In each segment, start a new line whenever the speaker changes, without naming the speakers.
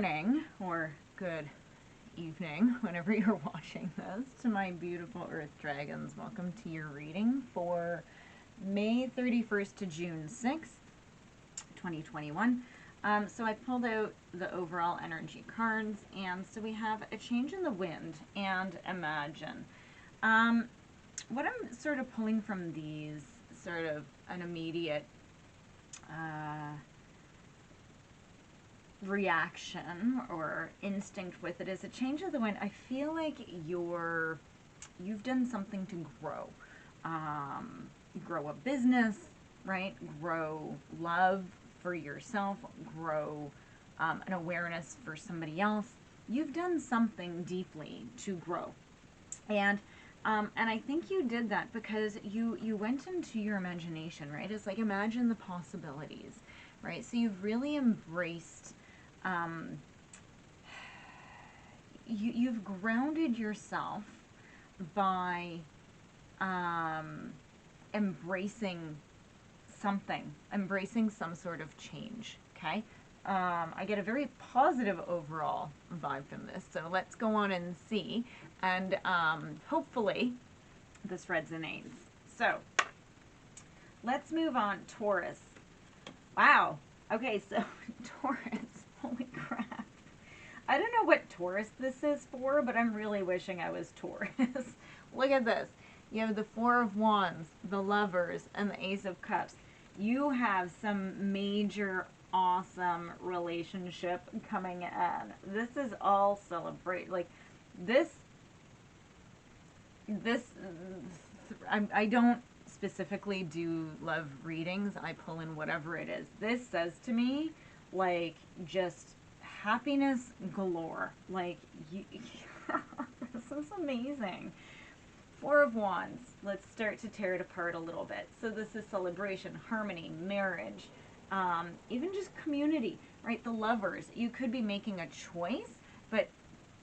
morning or good evening whenever you're watching this to my beautiful earth dragons. Welcome to your reading for May 31st to June 6th, 2021. So I pulled out the overall energy cards, and so we have a change in the wind and imagine. What I'm sort of pulling from these, sort of an immediate reaction or instinct with it, is a change of the wind. I feel like you've done something to grow. Grow a business, right? Grow love for yourself, grow an awareness for somebody else. You've done something deeply to grow. And I think you did that because you went into your imagination, right? It's like, imagine the possibilities, right? So you've really embraced, you've grounded yourself by embracing something, embracing some sort of change, okay? I get a very positive overall vibe from this, so let's go on and see, and hopefully this resonates. So let's move on. Taurus. Wow. Okay, so Taurus, holy crap. I don't know what Taurus this is for, but I'm really wishing I was Taurus. Look at this. You have the Four of Wands, the Lovers, and the Ace of Cups. You have some major awesome relationship coming in. This is all celebrate. Like this I don't specifically do love readings. I pull in whatever it is. This says to me, like, just happiness galore. Like, this is amazing. Four of Wands. Let's start to tear it apart a little bit. So this is celebration, harmony, marriage, even just community, right? The Lovers. You could be making a choice, but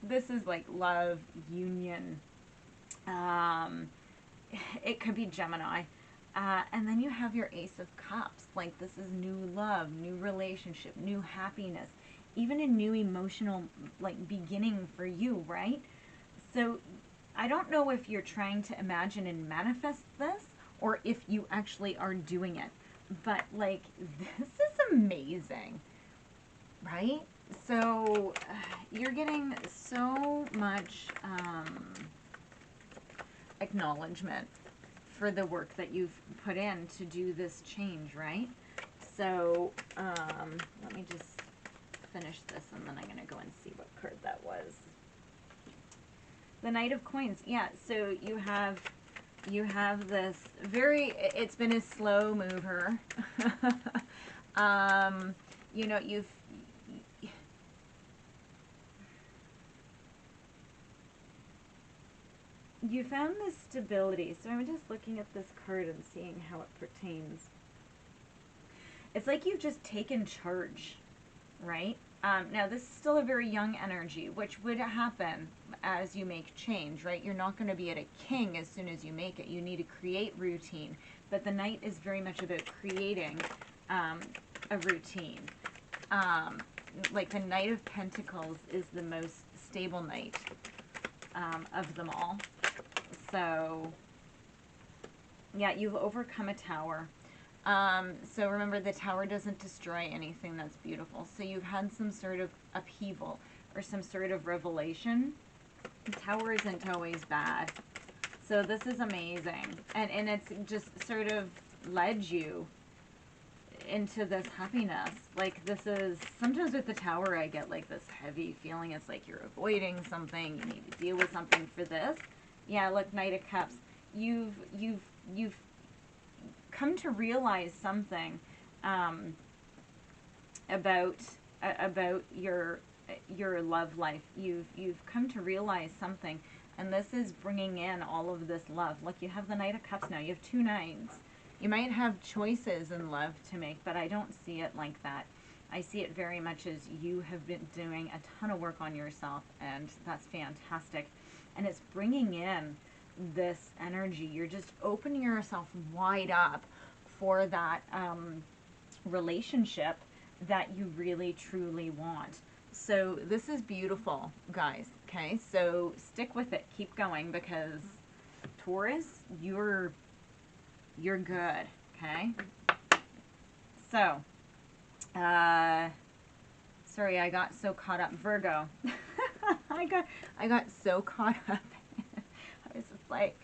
this is like love, union. It could be Gemini. And then you have your Ace of Cups. Like, this is new love, new relationship, new happiness, even a new emotional, like, beginning for you, right? So I don't know if you're trying to imagine and manifest this or if you actually are doing it. But, like, this is amazing, right? So you're getting so much acknowledgement for the work that you've put in to do this change, right? So let me just finish this, and then I'm going to go and see what card that was. The Knight of Coins. Yeah, so you have this very, it's been a slow mover. You know, you found this stability. So I'm just looking at this card and seeing how it pertains. It's like you've just taken charge, right? Now, this is still a very young energy, which would happen as you make change, right? You're not going to be at a king as soon as you make it. You need to create routine. But the Knight is very much about creating a routine. Like the Knight of Pentacles is the most stable knight of them all. So, yeah, you've overcome a tower. So remember, the tower doesn't destroy anything that's beautiful. So you've had some sort of upheaval or some sort of revelation. The tower isn't always bad. So this is amazing. And it's just sort of led you into this happiness. Like, this is, sometimes with the tower I get like this heavy feeling. It's like you're avoiding something. You need to deal with something. For this, yeah, look, Knight of Cups. You've come to realize something about your love life. You've come to realize something, and this is bringing in all of this love. Look, you have the Knight of Cups now. You have two nines. You might have choices in love to make, but I don't see it like that. I see it very much as you have been doing a ton of work on yourself, and that's fantastic. And it's bringing in this energy. You're just opening yourself wide up for that relationship that you really truly want. So this is beautiful, guys. Okay, so stick with it. Keep going, because Taurus, you're good. Okay. So, sorry, I got so caught up. Virgo. I got so caught up. I was just like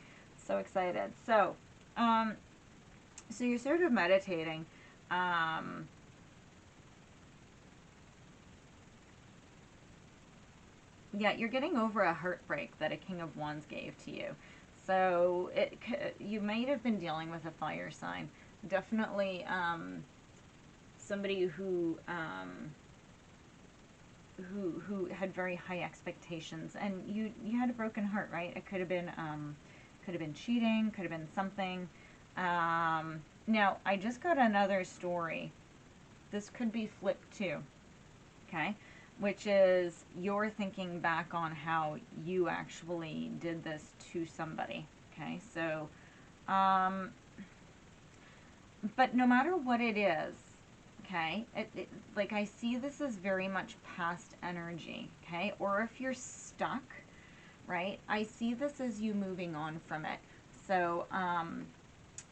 so excited. So, so you're sort of meditating. Yeah, you're getting over a heartbreak that a King of Wands gave to you. So you might have been dealing with a fire sign. Definitely somebody who had very high expectations, and you had a broken heart, right? It could have been cheating, could have been something. Now I just got another story. This could be flipped too. Okay, which is you're thinking back on how you actually did this to somebody. Okay, so, but no matter what it is, okay, like I see this as very much past energy, okay, or if you're stuck, right, I see this as you moving on from it. So,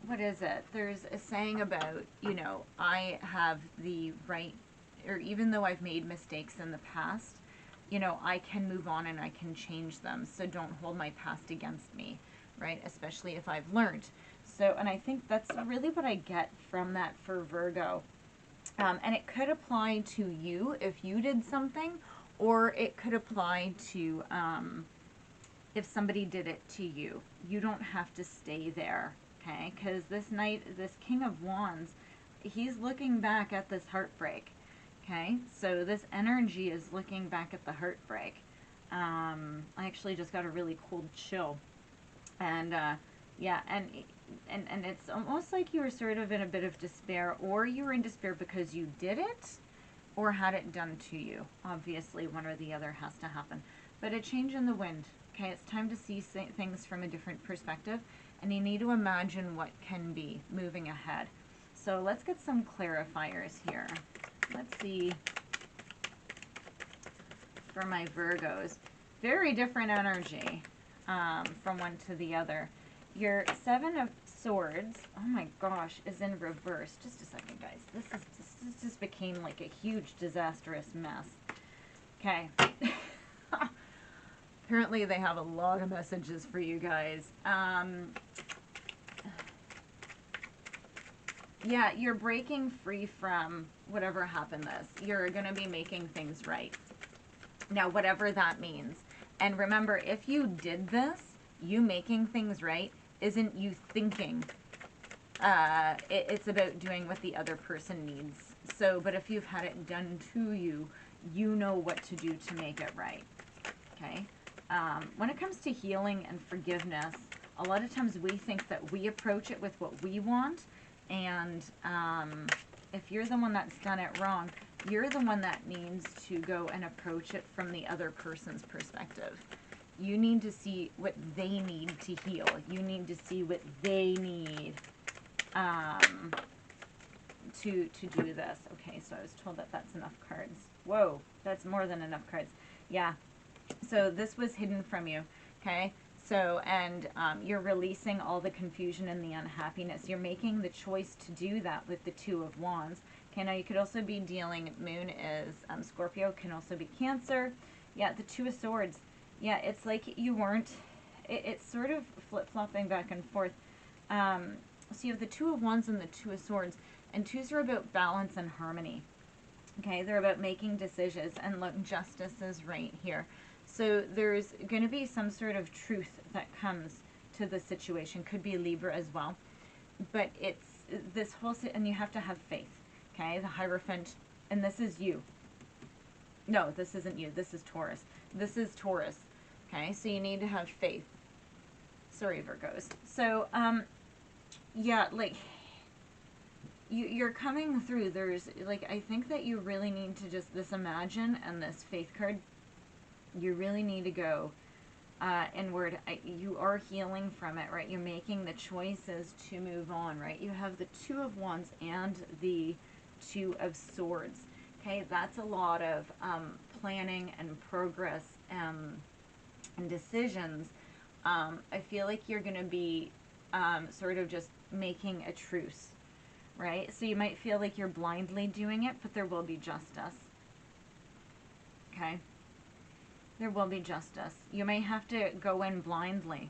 what is it? There's a saying about, you know, I have the right, or even though I've made mistakes in the past, you know, I can move on and I can change them. So don't hold my past against me, right? Especially if I've learned. So, and I think that's really what I get from that for Virgo. And it could apply to you if you did something, or it could apply to if somebody did it to you. You don't have to stay there, okay? Because this knight, this King of Wands, he's looking back at this heartbreak. Okay, so this energy is looking back at the heartbreak. I actually just got a really cold chill, and yeah, and it's almost like you were sort of in a bit of despair, or you were in despair because you did it, or had it done to you. Obviously, one or the other has to happen. But a change in the wind. Okay, it's time to see things from a different perspective, and you need to imagine what can be moving ahead. So let's get some clarifiers here. Let's see, for my Virgos, very different energy from one to the other. Your Seven of Swords, oh my gosh, is in reverse. Just a second, guys. This just became like a huge disastrous mess. Okay. Apparently they have a lot of messages for you guys. Yeah, you're breaking free from whatever happened this. You're going to be making things right. Now, whatever that means. And remember, if you did this, you making things right isn't you thinking. It's about doing what the other person needs. So, but if you've had it done to you, you know what to do to make it right. Okay? When it comes to healing and forgiveness, a lot of times we think that we approach it with what we want. And if you're the one that's done it wrong, you're the one that needs to go and approach it from the other person's perspective. You need to see what they need to heal. You need to see what they need to do this. Okay, so I was told that that's enough cards. Whoa, that's more than enough cards. Yeah, so this was hidden from you, okay? So, and you're releasing all the confusion and the unhappiness. You're making the choice to do that with the Two of Wands. Okay, now you could also be dealing, Moon is Scorpio, can also be Cancer. Yeah, the Two of Swords. Yeah, it's like you weren't, it's sort of flip-flopping back and forth. So you have the Two of Wands and the Two of Swords. And twos are about balance and harmony. Okay, they're about making decisions. And look, justice is right here. So there's going to be some sort of truth that comes to the situation. Could be Libra as well. But it's this whole, and you have to have faith. Okay, the Hierophant, and this is you. No, this isn't you. This is Taurus. This is Taurus. Okay, so you need to have faith. Sorry, Virgos. So, yeah, like, you're coming through. There's, like, I think that you really need to just, this imagine and this faith card, you really need to go inward. You are healing from it, right? You're making the choices to move on, right? You have the Two of Wands and the Two of Swords. Okay, that's a lot of planning and progress and decisions. I feel like you're going to be sort of just making a truce, right? So you might feel like you're blindly doing it, but there will be justice. Okay? There will be justice. You may have to go in blindly,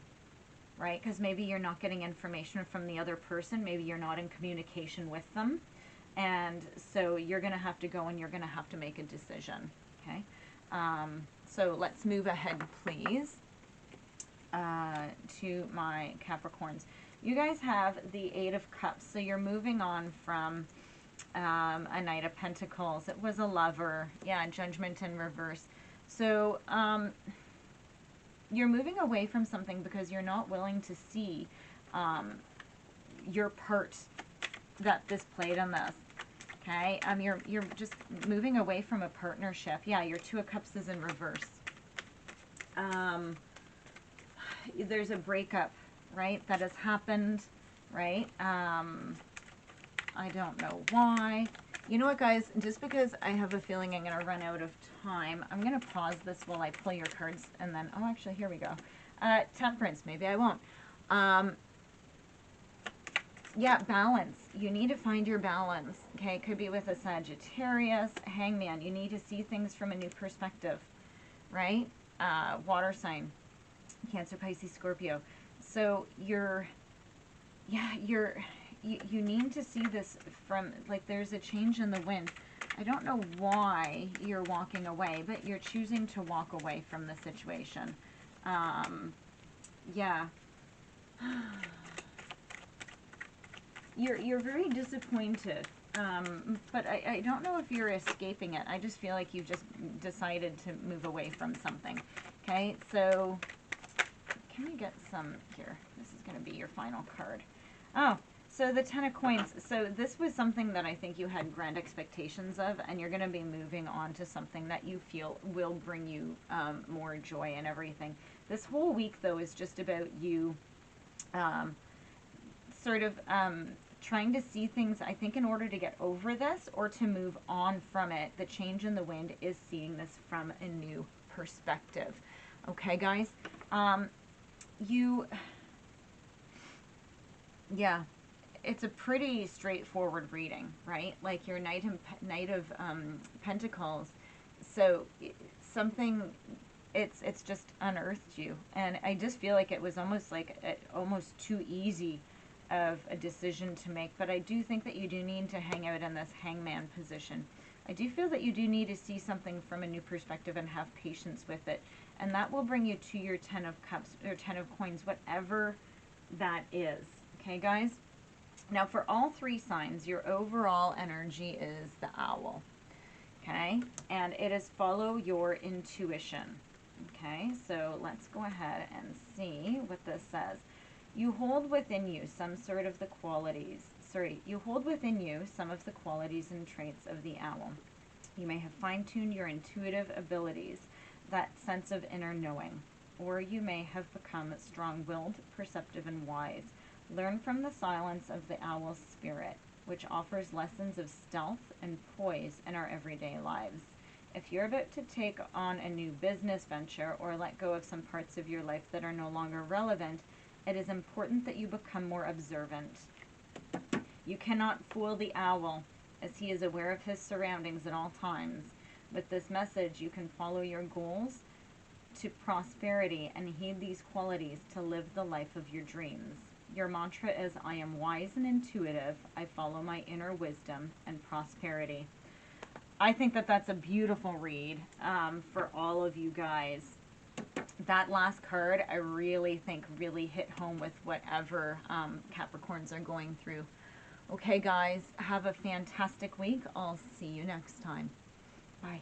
right? Because maybe you're not getting information from the other person. Maybe you're not in communication with them. And so you're going to have to go and you're going to have to make a decision. Okay? So let's move ahead, please, to my Capricorns. You guys have the Eight of Cups. So you're moving on from a Knight of Pentacles. It was a Lover. Yeah, Judgment in reverse. So you're moving away from something because you're not willing to see your part that this played on this. Okay, you're just moving away from a partnership. Yeah, your Two of Cups is in reverse. There's a breakup, right, that has happened, right? I don't know why. You know what, guys? Just because I have a feeling I'm going to run out of time, I'm going to pause this while I pull your cards, and then, oh, actually, here we go. Temperance, maybe I won't. Yeah, balance. You need to find your balance. Okay, it could be with a Sagittarius, Hangman. You need to see things from a new perspective, right? Water sign, Cancer, Pisces, Scorpio. So you need to see this from, like, there's a change in the wind. I don't know why you're walking away, but you're choosing to walk away from the situation. Yeah. You're very disappointed, but I don't know if you're escaping it. I just feel like you've just decided to move away from something. Okay, so can we get some here? This is going to be your final card. Oh, so the Ten of Coins. So this was something that I think you had grand expectations of, and you're going to be moving on to something that you feel will bring you more joy and everything. This whole week, though, is just about you sort of trying to see things, I think, in order to get over this or to move on from it. The change in the wind is seeing this from a new perspective. Okay, guys? Yeah, it's a pretty straightforward reading, right? Like your Knight of Pentacles. So something, it's just unearthed you. And I just feel like it was almost like almost too easy of a decision to make, but I do think that you do need to hang out in this Hangman position. I do feel that you do need to see something from a new perspective and have patience with it, and that will bring you to your Ten of Cups or Ten of Coins, whatever that is. Okay, guys? Now, for all three signs, your overall energy is the Owl. Okay? And it is follow your intuition. Okay? So let's go ahead and see what this says. You hold within you some sort of the qualities. You hold within you some of the qualities and traits of the owl. You may have fine-tuned your intuitive abilities, that sense of inner knowing, or you may have become strong-willed, perceptive, and wise. Learn from the silence of the owl's spirit, which offers lessons of stealth and poise in our everyday lives. If you're about to take on a new business venture or let go of some parts of your life that are no longer relevant, it is important that you become more observant. You cannot fool the owl, as he is aware of his surroundings at all times. With this message, you can follow your goals to prosperity and heed these qualities to live the life of your dreams. Your mantra is, I am wise and intuitive. I follow my inner wisdom and prosperity. I think that that's a beautiful read for all of you guys. That last card, I really think really hit home with whatever Capricorns are going through. Okay, guys, have a fantastic week. I'll see you next time. Bye.